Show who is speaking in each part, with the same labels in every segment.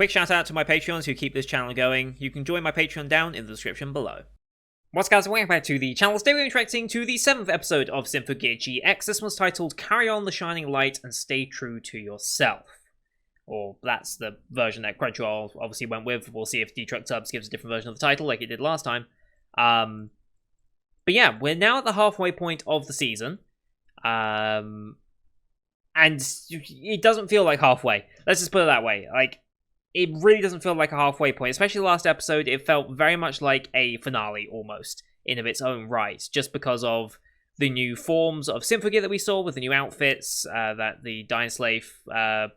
Speaker 1: Quick shout out to my Patreons who keep this channel going. You can join my Patreon down in the description below. What's guys, welcome back to the channel. Today we're interacting to the 7th episode of Symphogear GX. This one's titled Carry On the Shining Light and Stay True to Yourself. Or that's the version that Crunchyroll obviously went with. We'll see if D-Truck Tubbs gives a different version of the title like it did last time. But yeah, we're now at the halfway point of the season. And it doesn't feel like halfway. Let's just put it that way. Like, it really doesn't feel like a halfway point. Especially the last episode, it felt very much like a finale, almost, in of its own right. Just because of the new forms of Symphogear that we saw, with the new outfits that the Dying Slave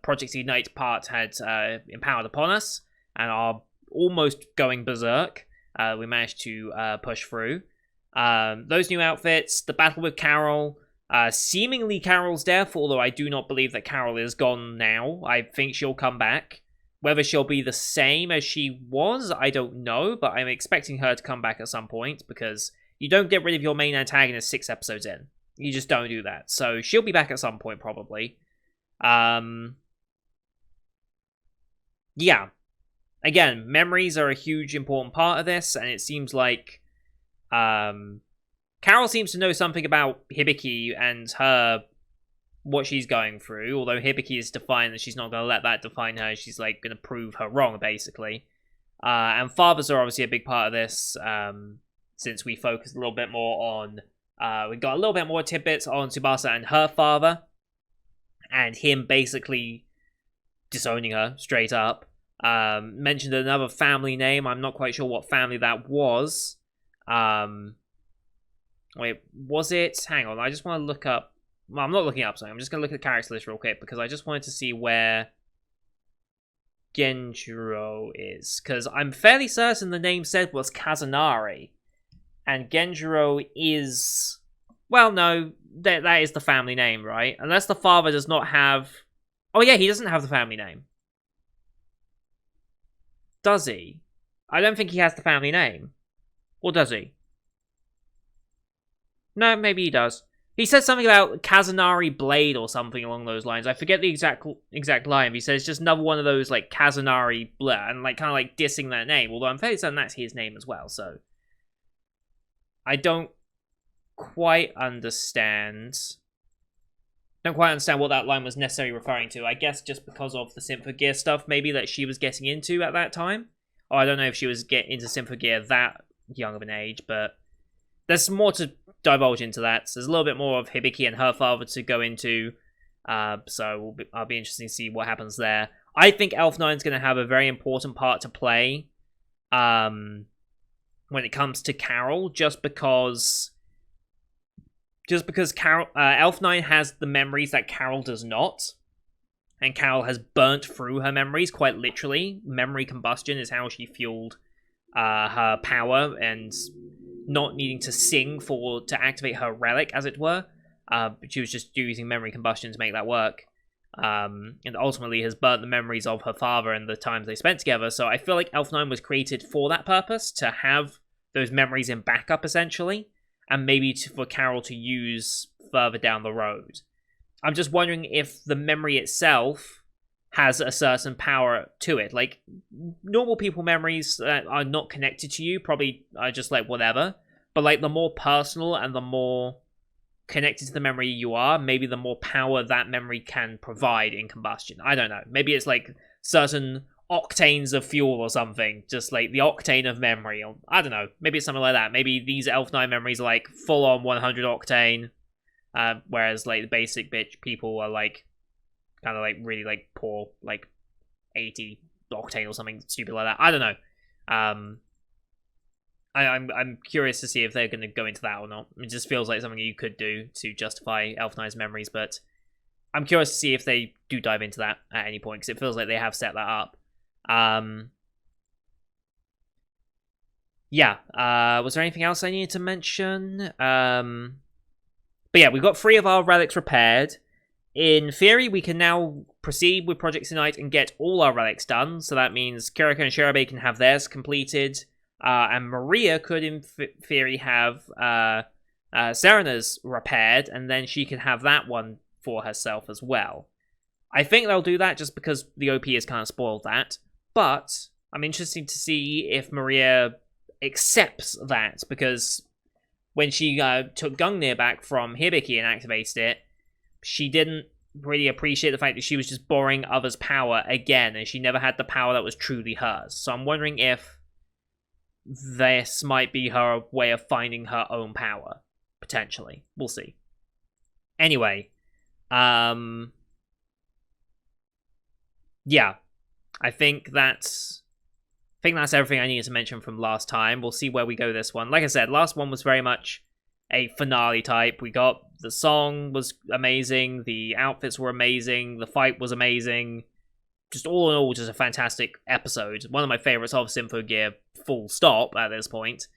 Speaker 1: Project Ignite part had empowered upon us, and are almost going berserk. We managed to push through. Those new outfits, the battle with Carol, seemingly Carol's death, although I do not believe that Carol is gone now. I think she'll come back. Whether she'll be the same as she was, I don't know, but I'm expecting her to come back at some point, because you don't get rid of your main antagonist 6 episodes in. You just don't do that. So she'll be back at some point, probably. Yeah. Again, memories are a huge, important part of this, and it seems like Carol seems to know something about Hibiki and what she's going through, although Hibiki is defiant that she's not going to let that define her. She's like going to prove her wrong, basically. And fathers are obviously a big part of this, since we focused a little bit more on, we got a little bit more tidbits on Tsubasa and her father, and him basically disowning her straight up. Mentioned another family name. I'm not quite sure what family that was. Wait, was it? Hang on, I just want to look up. Well, I'm not looking up something. I'm just going to look at the character list real quick, because I just wanted to see where Genjiro is. Because I'm fairly certain the name said was Kazunari. And Genjiro is... Well, no, that is the family name, right? Unless the father does not have... Oh yeah, he doesn't have the family name. Does he? I don't think he has the family name. Or does he? No, maybe he does. He says something about Kazunari Blade or something along those lines. I forget the exact line. He says just another one of those, like, Kazunari Blade, and, like, kind of, like, dissing that name. Although I'm fairly certain that's his name as well, so... I don't quite understand... what that line was necessarily referring to. I guess just because of the Symphogear stuff, maybe, that she was getting into at that time. Or I don't know if she was getting into Symphogear that young of an age, but... There's more to divulge into that. So there's a little bit more of Hibiki and her father to go into. So I'll be interested to see what happens there. I think Elf 9 is going to have a very important part to play when it comes to Carol, just because Carol, Elf 9 has the memories that Carol does not. And Carol has burnt through her memories, quite literally. Memory combustion is how she fueled her power and not needing to sing to activate her relic, as it were. But she was just using memory combustion to make that work. And ultimately has burnt the memories of her father and the times they spent together. So I feel like Elf 9 was created for that purpose, to have those memories in backup, essentially. And maybe for Carol to use further down the road. I'm just wondering if the memory itself has a certain power to it. Like, normal people memories that are not connected to you probably are just like whatever. But like, the more personal and the more connected to the memory you are, maybe the more power that memory can provide in combustion. I don't know. Maybe it's like certain octanes of fuel or something. Just like the octane of memory. Or, I don't know. Maybe it's something like that. Maybe these Elf 9 memories are like full on 100 octane. Whereas like the basic bitch people are like kind of like really like poor, like 80 octane or something stupid like that. I don't know. I'm curious to see if they're going to go into that or not. It just feels like something you could do to justify Elf 9's memories, but I'm curious to see if they do dive into that at any point, because it feels like they have set that up. Yeah. Was there anything else I needed to mention? But yeah, we've got 3 of our relics repaired. In theory, we can now proceed with Project Ignite and get all our relics done. So that means Kiriko and Shirabe can have theirs completed. And Maria could, in theory, have Serena's repaired. And then she can have that one for herself as well. I think they'll do that just because the OP has kind of spoiled that. But I'm interested to see if Maria accepts that, because when she took Gungnir back from Hibiki and activated it, she didn't really appreciate the fact that she was just borrowing others' power again, and she never had the power that was truly hers. So I'm wondering if this might be her way of finding her own power, potentially. We'll see. Anyway, yeah, I think that's everything I needed to mention from last time. We'll see where we go this one. Like I said, last one was very much a finale type. We got the song was amazing, the outfits were amazing, the fight was amazing. Just all in all, just a fantastic episode. One of my favorites of Symphogear, full stop, at this point.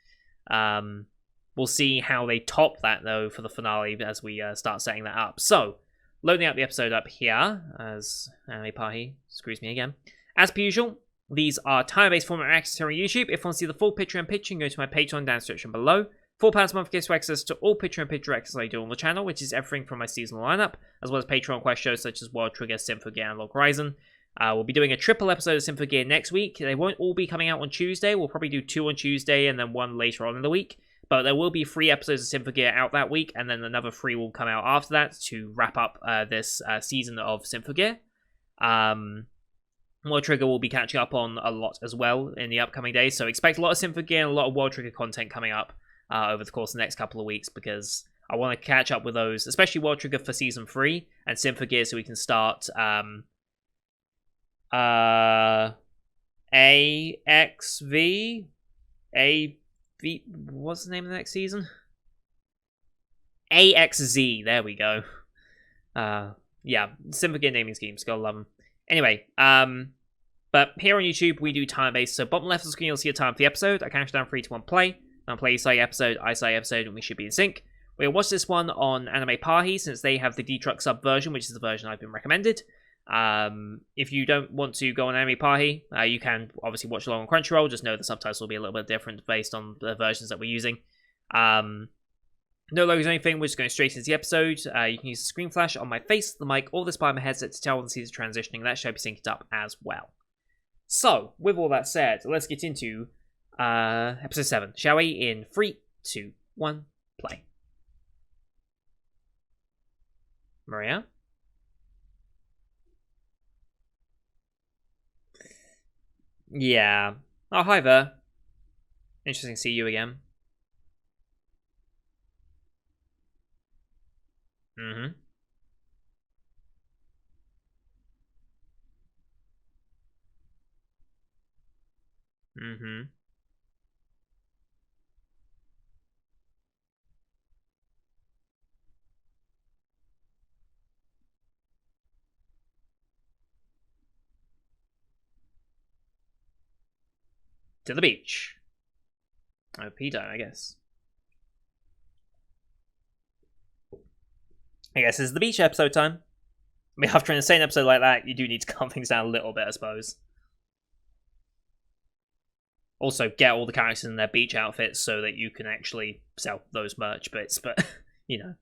Speaker 1: We'll see how they top that, though, for the finale as we start setting that up. So, loading up the episode up here, as Anime Pahi screws me again. As per usual, these are time-based format access here on YouTube. If you want to see the full picture in picture, you can go to my Patreon down in the description below. £4 a month gives you access to all picture in picture access I do on the channel, which is everything from my seasonal lineup, as well as Patreon quest shows such as World Trigger, Symphogear, and Log Horizon. We'll be doing a triple episode of Symphogear next week. They won't all be coming out on Tuesday. We'll probably do 2 on Tuesday and then 1 later on in the week. But there will be 3 episodes of Symphogear out that week, and then another 3 will come out after that to wrap up this season of Symphogear. World Trigger will be catching up on a lot as well in the upcoming days, so expect a lot of Symphogear and a lot of World Trigger content coming up over the course of the next couple of weeks, because I want to catch up with those, especially World Trigger for Season 3, and Symphogear so we can start AXV? What's the name of the next season? AXZ, there we go. Yeah, Symphogear naming schemes, gotta love them. Anyway, but here on YouTube, we do time-based, so bottom left of the screen, you'll see a time for the episode. I count down 3, 2, 1, play. I'll play Isai episode, Isai episode, and we should be in sync. We'll watch this one on Anime Pahi, since they have the D-Truck sub version, which is the version I've been recommended. If you don't want to go on Anime Pahi, you can obviously watch along on Crunchyroll. Just know the subtitles will be a little bit different based on the versions that we're using. No logos or anything, we're just going straight into the episode. You can use the screen flash on my face, the mic, or this by my headset to tell when the scenes are transitioning. That should be synced up as well. So, with all that said, let's get into episode 7, shall we? In 3, 2, 1, play. Maria? Yeah. Oh, hi there. Interesting to see you again. Mm-hmm. Mm-hmm. To the beach. Oh, Peter, I guess. I guess this is the beach episode time. I mean, after an insane episode like that, you do need to calm things down a little bit, I suppose. Also, get all the characters in their beach outfits so that you can actually sell those merch bits, but, you know.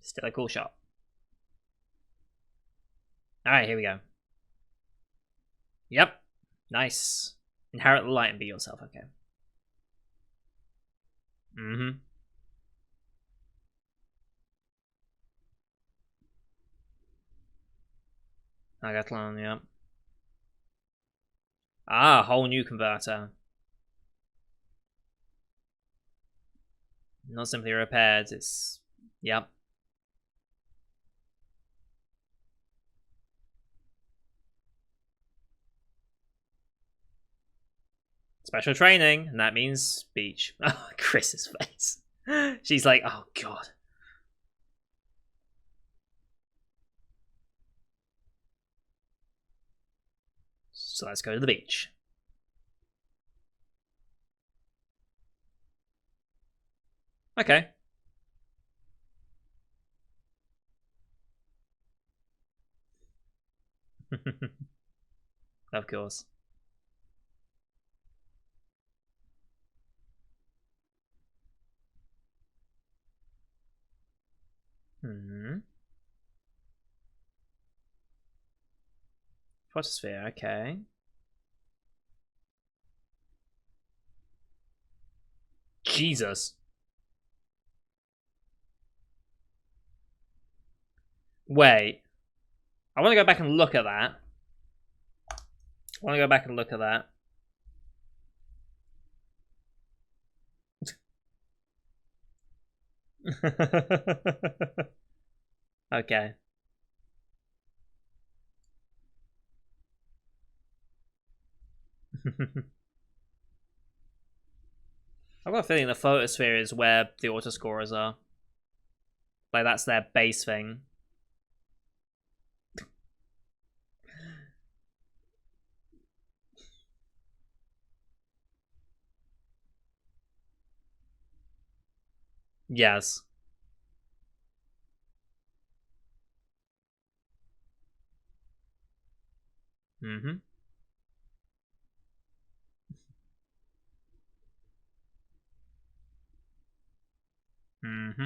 Speaker 1: Still a cool shot. Alright, here we go. Yep. Nice. Inherit the light and be yourself. Okay. Mm-hmm. Agathlon, yep. Ah, whole new converter. Not simply repaired, it's... Yep. Special training, and that means speech. Oh, Chris's face. She's like, oh god. So let's go to the beach. Okay. Of course. Hmm. Photosphere, okay. Jesus. Wait. I want to go back and look at that. I want to go back and look at that. Okay. I've got a feeling the photosphere is where the autoscorers are. Like, that's their base thing. Yes. Mm-hmm. Mm-hmm.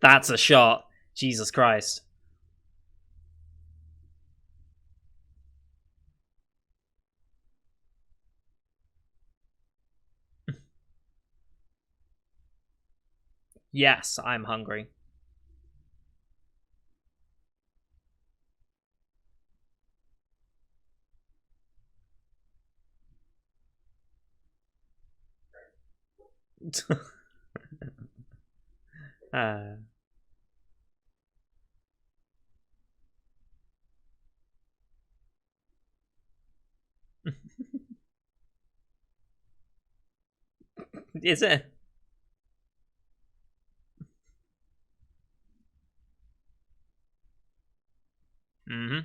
Speaker 1: That's a shot. Jesus Christ. Yes, I'm hungry. uh. Is it? Mm-hmm.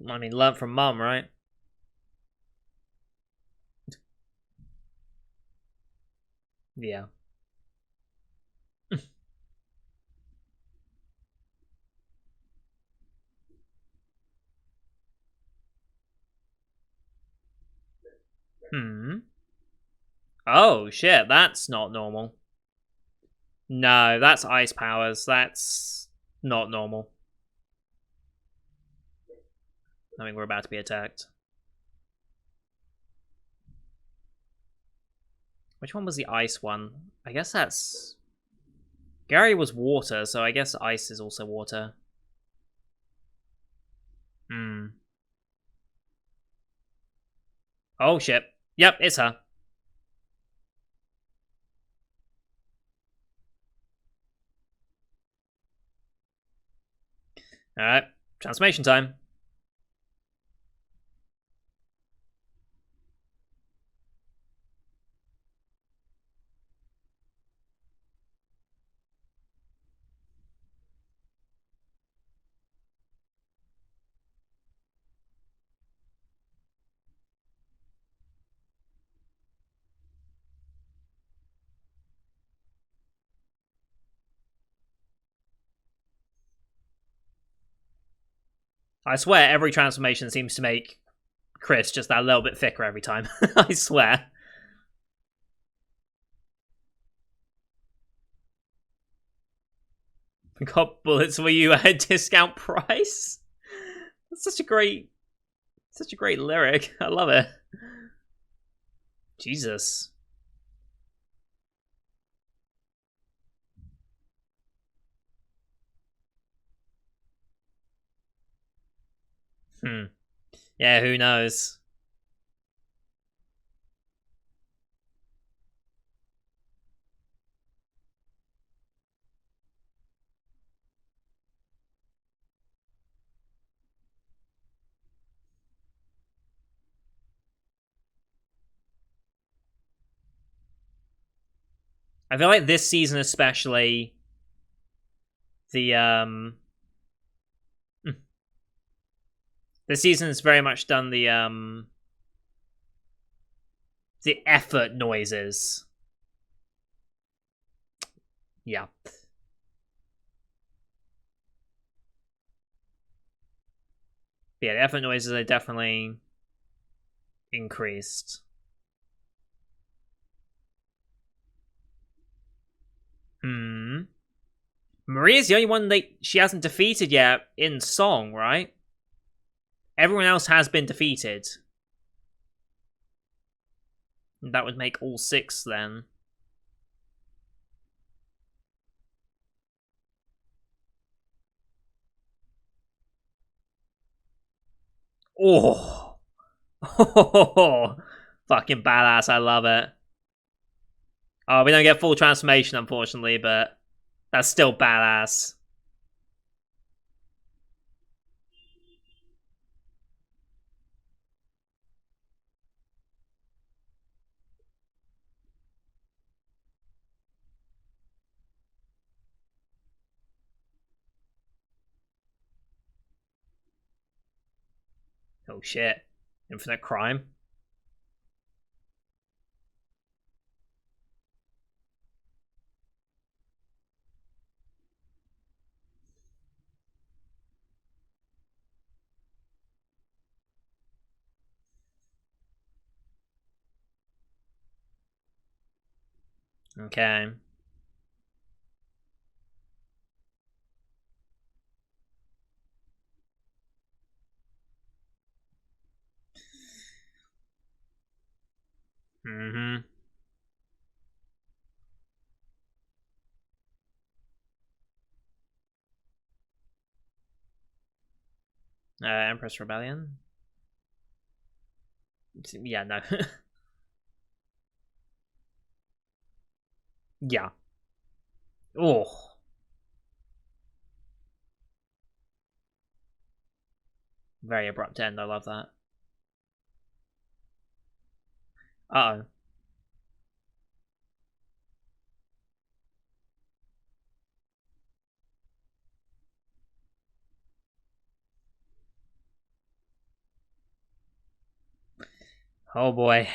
Speaker 1: I mean, learn from mum, right? Yeah. Hmm. Oh, shit, that's not normal. No, that's ice powers. That's not normal. I mean, we're about to be attacked. Which one was the ice one? I guess that's... Gary was water, so I guess ice is also water. Hmm. Oh, shit. Yep, it's her. Alright, transformation time. I swear every transformation seems to make Chris just that little bit thicker every time. I swear. Got bullets for you at a discount price? That's such a great lyric. I love it. Jesus. Yeah, who knows? I feel like this season especially, the this season has very much done the effort noises. Yeah. Yeah, the effort noises are definitely increased. Maria's the only one that she hasn't defeated yet in song, right? Everyone else has been defeated. That would make all 6 then. Oh. Fucking badass, I love it. Oh, we don't get full transformation, unfortunately, but that's still badass. Oh shit. Infinite crime. Okay. Empress Rebellion? Yeah, no. Yeah. Oh. Very abrupt end, I love that. Uh-oh. Oh boy.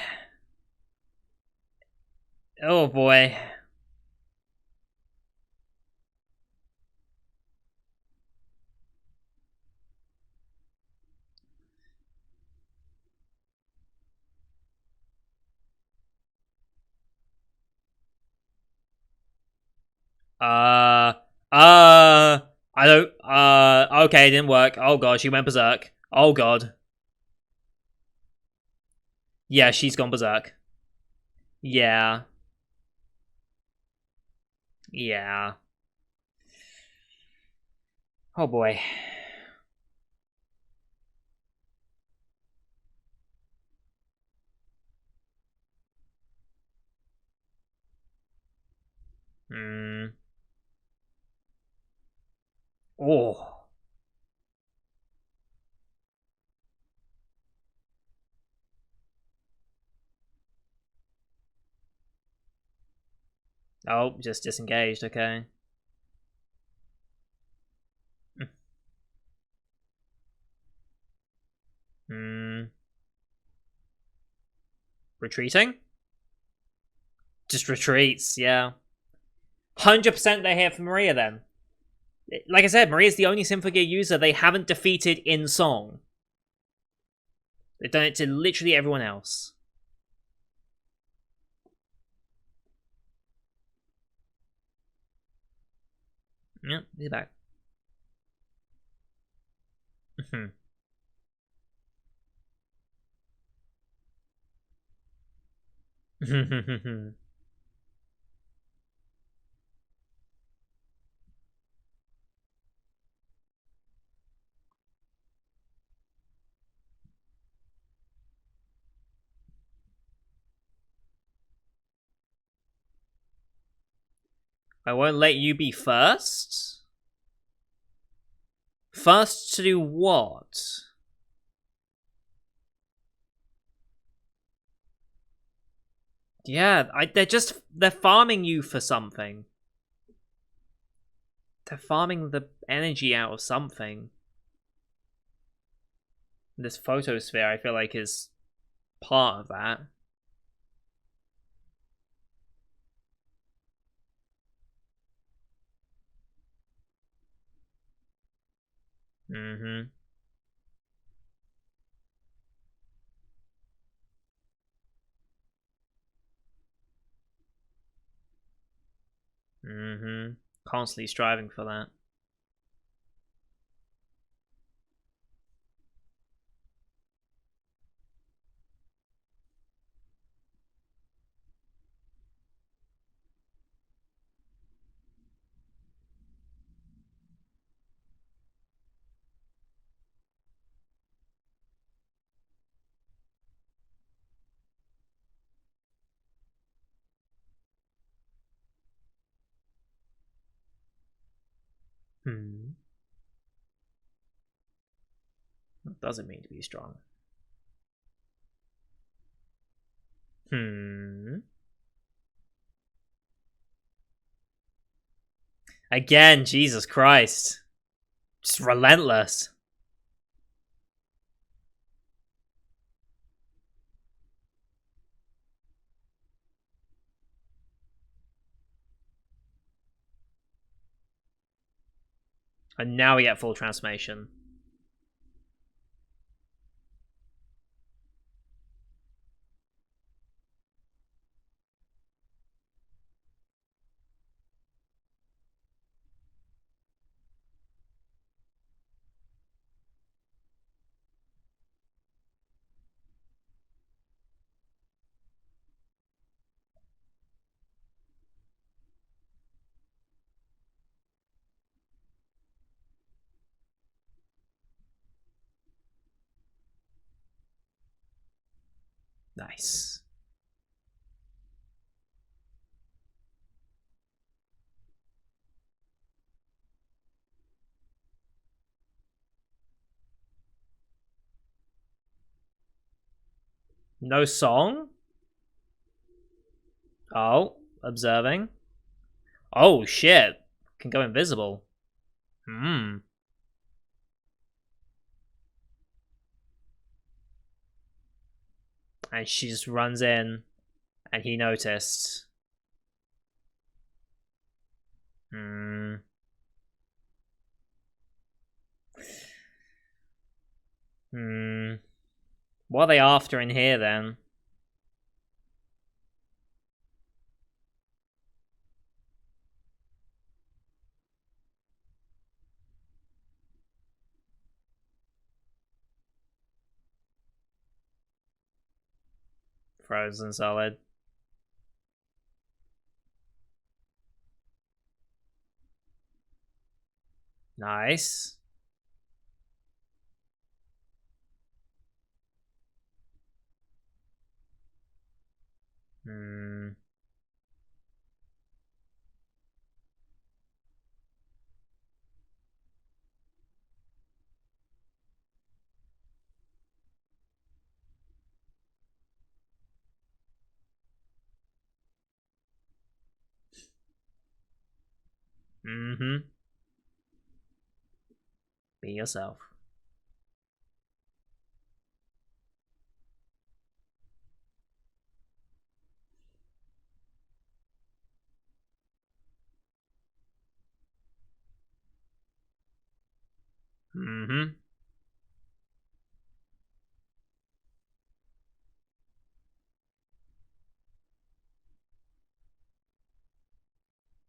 Speaker 1: Oh boy. I don't, okay, it didn't work. Oh god, she went berserk. Oh god. Yeah, she's gone berserk. Yeah. Yeah. Oh boy. Oh. Oh, just disengaged, okay. Retreating? Just retreats, yeah. 100% they're here for Maria then. Like I said, Maria's the only Symphogear user they haven't defeated in song. They've done it to literally everyone else. Yep, he's back. I won't let you be first? First to do what? Yeah, they're farming you for something. They're farming the energy out of something. This photosphere, I feel like, is part of that. Mm-hmm. Mm-hmm. Constantly striving for that. Hmm. What does it mean to be strong? Hmm. Again, Jesus Christ. Just relentless. And now we get full transformation. Nice. No song? Oh, observing. Oh, shit. Can go invisible. Hmm. And she just runs in, and he noticed. Hmm. Hmm. What are they after in here, then? Frozen solid. Nice. Hmm. Mm-hmm. Be yourself. Mm-hmm.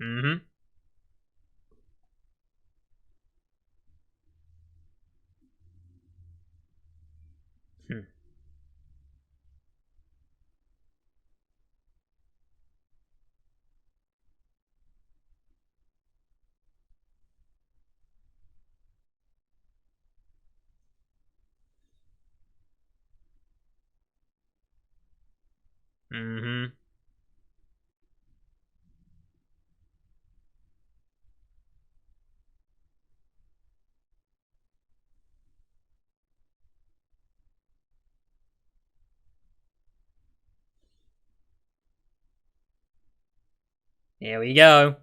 Speaker 1: Mm-hmm. Hmm. Mm-hmm. Here we go.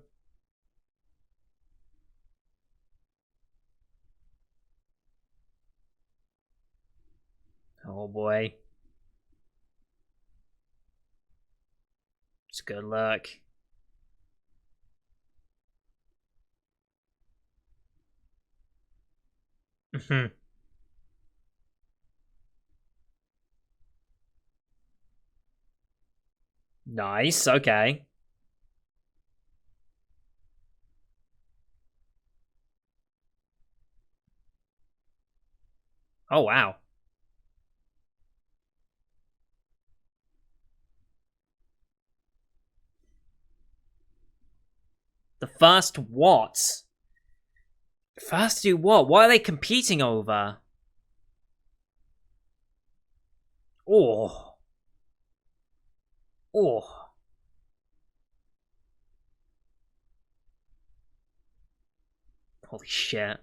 Speaker 1: Oh boy. It's good luck. Mhm. Nice, okay. Oh wow. The first what? First to do what? What are they competing over? Oh. Oh. Holy shit.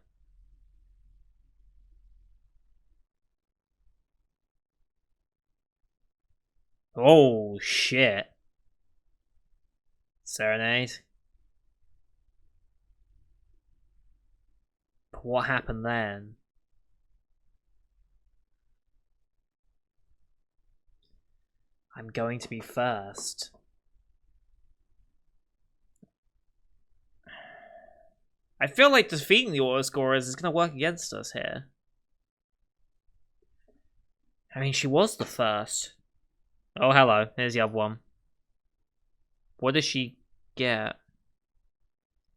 Speaker 1: Oh shit. Serenade. What happened then? I'm going to be first. I feel like defeating the auto scorers is going to work against us here. I mean, she was the first. Oh, hello. Here's the other one. What does she get?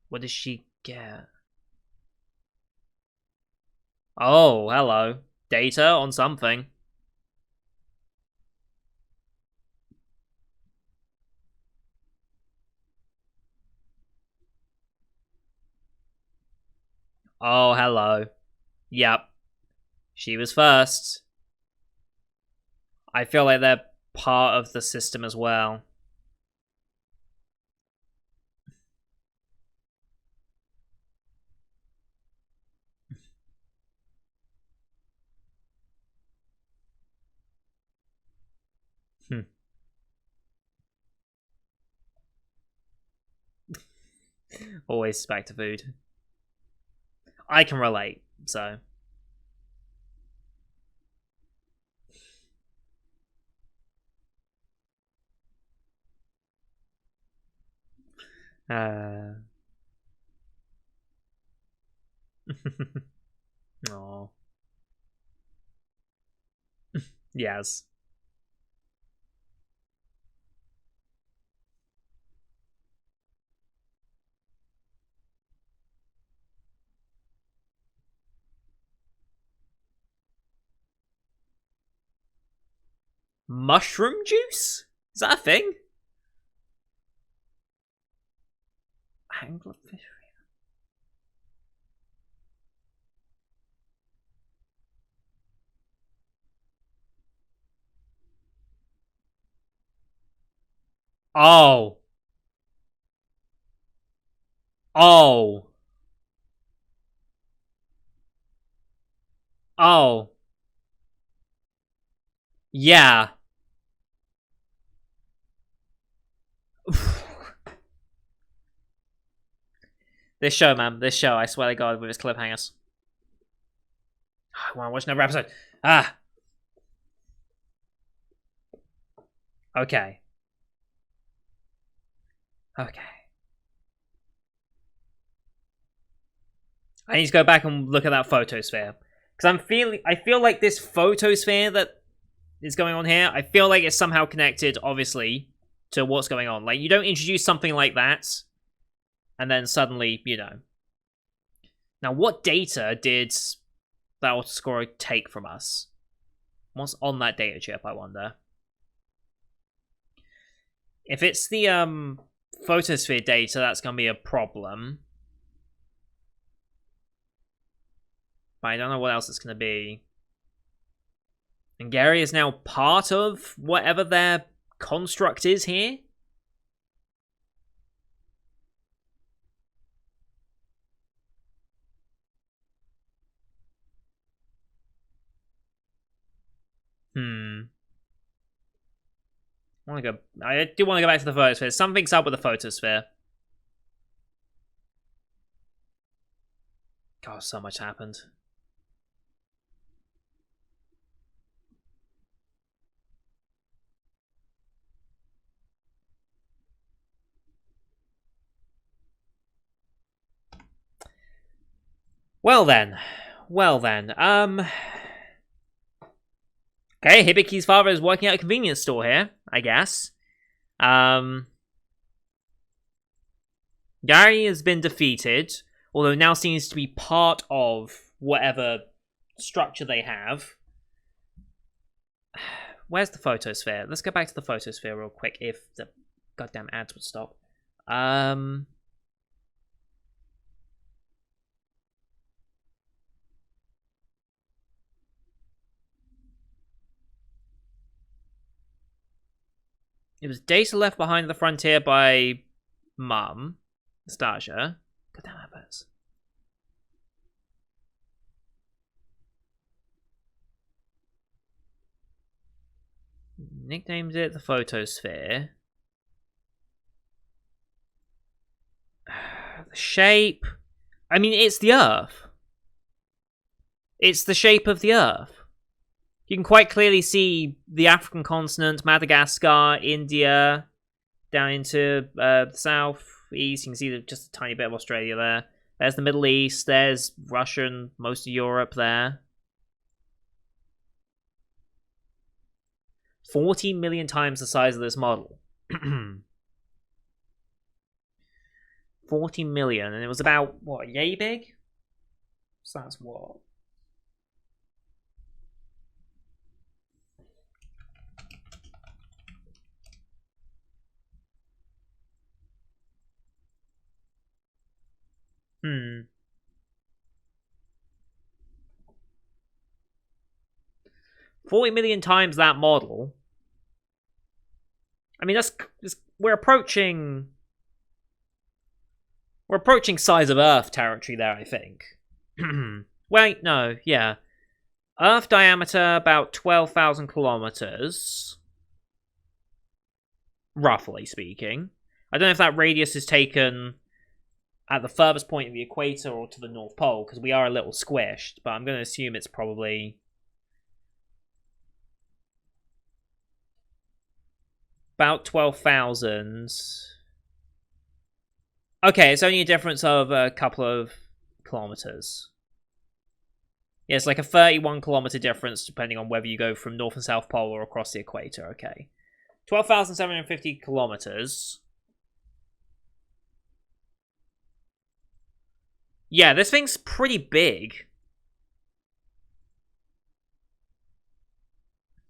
Speaker 1: What does she get? Oh, hello. Data on something. Oh, hello. Yep. She was first. I feel like they're part of the system as well. Hmm. Always back to food. I can relate, so. Uh... Oh. Yes. Mushroom juice? Is that a thing? Anglerfish. Oh. Oh. Oh. Yeah. This show, man. This show, I swear to God, with its cliffhangers. I want to watch another episode. Ah. Okay. Okay. I need to go back and look at that photosphere. Because I feel like this photosphere that is going on here, I feel like it's somehow connected, obviously, to what's going on. Like, you don't introduce something like that, and then suddenly, you know. Now, what data did that autoscorer take from us? What's on that data chip, I wonder? If it's the photosphere data, that's going to be a problem. But I don't know what else it's going to be. And Gary is now part of whatever their construct is here. I do want to go back to the photosphere. Something's up with the photosphere. God, so much happened. Well then. Okay, Hibiki's father is working at a convenience store here, I guess. Gary has been defeated, although now seems to be part of whatever structure they have. Where's the photosphere? Let's go back to the photosphere real quick if the goddamn ads would stop. It was data left behind at the frontier by Mum, Nastasia. Goddamn adverts. Nicknamed it the photosphere. The shape. I mean, it's the Earth. It's the shape of the Earth. You can quite clearly see the African continent, Madagascar, India, down into the south, east. You can see just a tiny bit of Australia there. There's the Middle East. There's Russia and most of Europe there. 40 million times the size of this model. 40 million, and it was about, what, yay big? So that's what? Hmm. $40 million times that model. I mean, we're approaching size of Earth territory there, I think. Wait, no, yeah. Earth diameter about 12,000 kilometers. Roughly speaking. I don't know if that radius is taken at the furthest point of the equator or to the North Pole, because we are a little squished, but I'm going to assume it's probably about 12,000. Okay, it's only a difference of a couple of kilometers. Yeah, it's like a 31 kilometer difference depending on whether you go from North and South Pole or across the equator. Okay. 12,750 kilometers. Yeah, this thing's pretty big.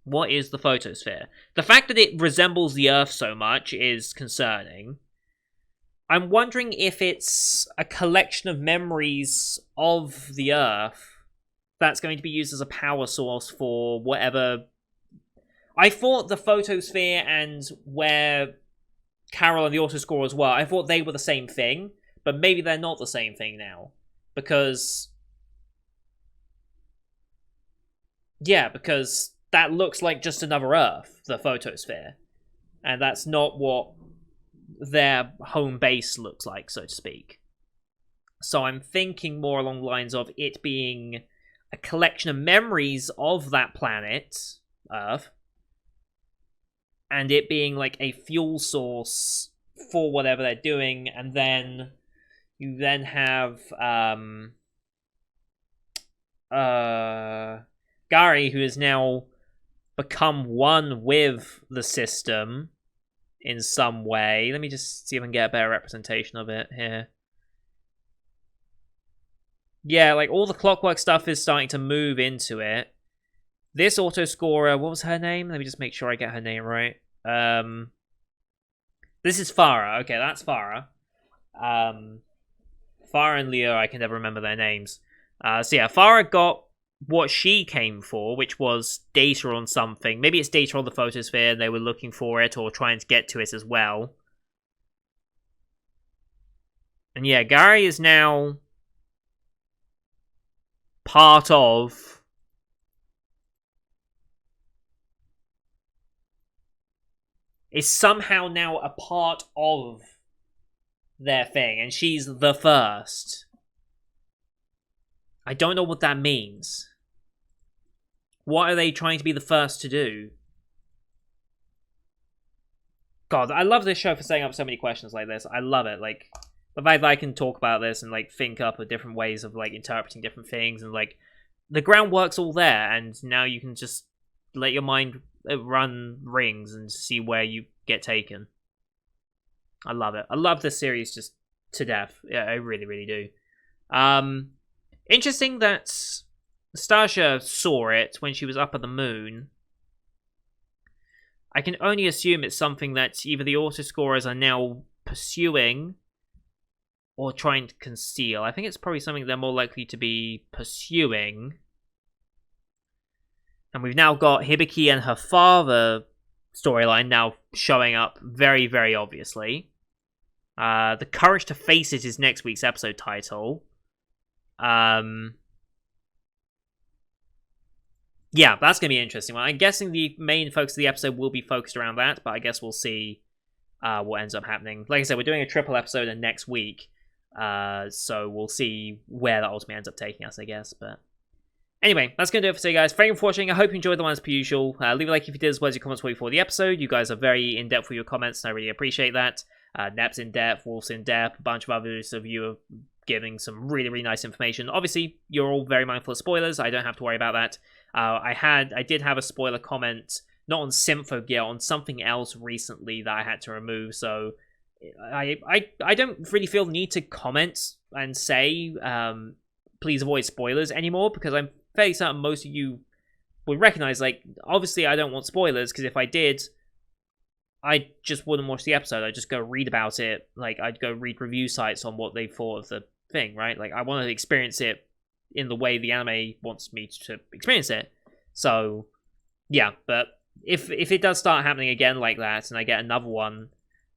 Speaker 1: What is the photosphere? The fact that it resembles the Earth so much is concerning. I'm wondering if it's a collection of memories of the Earth that's going to be used as a power source for whatever. I thought the photosphere and where Carol and the autoscorers were, I thought they were the same thing, but maybe they're not the same thing now. Because that looks like just another Earth, the photosphere. And that's not what their home base looks like, so to speak. So I'm thinking more along the lines of it being a collection of memories of that planet, Earth, and it being like a fuel source for whatever they're doing, and then you then have Gary, who has now become one with the system in some way. Let me just see if I can get a better representation of it here. Yeah, like all the clockwork stuff is starting to move into it. This auto scorer, what was her name? Let me just make sure I get her name right. This is Farah. Okay, that's Farah. Farah and Leo, I can never remember their names. So yeah, Farah got what she came for, which was data on something. Maybe it's data on the photosphere, and they were looking for it or trying to get to it as well. And yeah, Gary is now part of... is somehow now a part of their thing, and she's the first. I don't know what that means. What are they trying to be the first to do? God, I love this show for setting up so many questions like this. I love it. Like, the fact that I can talk about this and, like, think up of different ways of, like, interpreting different things, and, like, the groundwork's all there, and now you can just let your mind run rings and see where you get taken. I love it. I love this series just to death. Yeah, I really, really do. Interesting that Stasha saw it when she was up at the moon. I can only assume it's something that either the autoscorers are now pursuing or trying to conceal. I think it's probably something they're more likely to be pursuing. And we've now got Hibiki and her father storyline now showing up very, very obviously. The Courage to Face It is next week's episode title. Yeah, that's going to be an interesting one. I'm guessing the main focus of the episode will be focused around that, but I guess we'll see what ends up happening. Like I said, we're doing a triple episode next week, so we'll see where that ultimately ends up taking us, I guess. But anyway, that's going to do it for today, guys. Thank you for watching. I hope you enjoyed the one as per usual. Leave a like if you did, as well as your comments before the episode. You guys are very in-depth with your comments, and I really appreciate that. Nep's in-depth, Wolf's in-depth, a bunch of others of you are giving some really, really nice information. Obviously, you're all very mindful of spoilers. I don't have to worry about that. I did have a spoiler comment, not on Symphogear, on something else recently that I had to remove, so I don't really feel the need to comment and say, please avoid spoilers anymore, because I'm fairly certain most of you would recognize, like, obviously I don't want spoilers, because if I did, I just wouldn't watch the episode. I'd just go read about it. Like, I'd go read review sites on what they thought of the thing, right? Like, I want to experience it in the way the anime wants me to experience it. So, yeah, but if it does start happening again like that, and I get another one,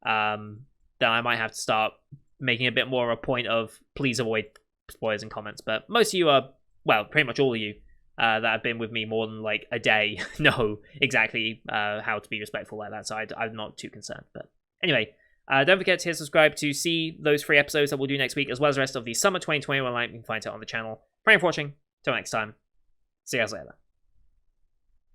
Speaker 1: then I might have to start making a bit more of a point of please avoid spoilers and comments. But most of you are, well, pretty much all of you that have been with me more than like a day know exactly how to be respectful like that, so I'm not too concerned. But anyway, don't forget to hit subscribe to see those 3 episodes that we'll do next week, as well as the rest of the Summer 2021 lineup you can find it on the channel. Thank you for watching. Till next time. See you guys later.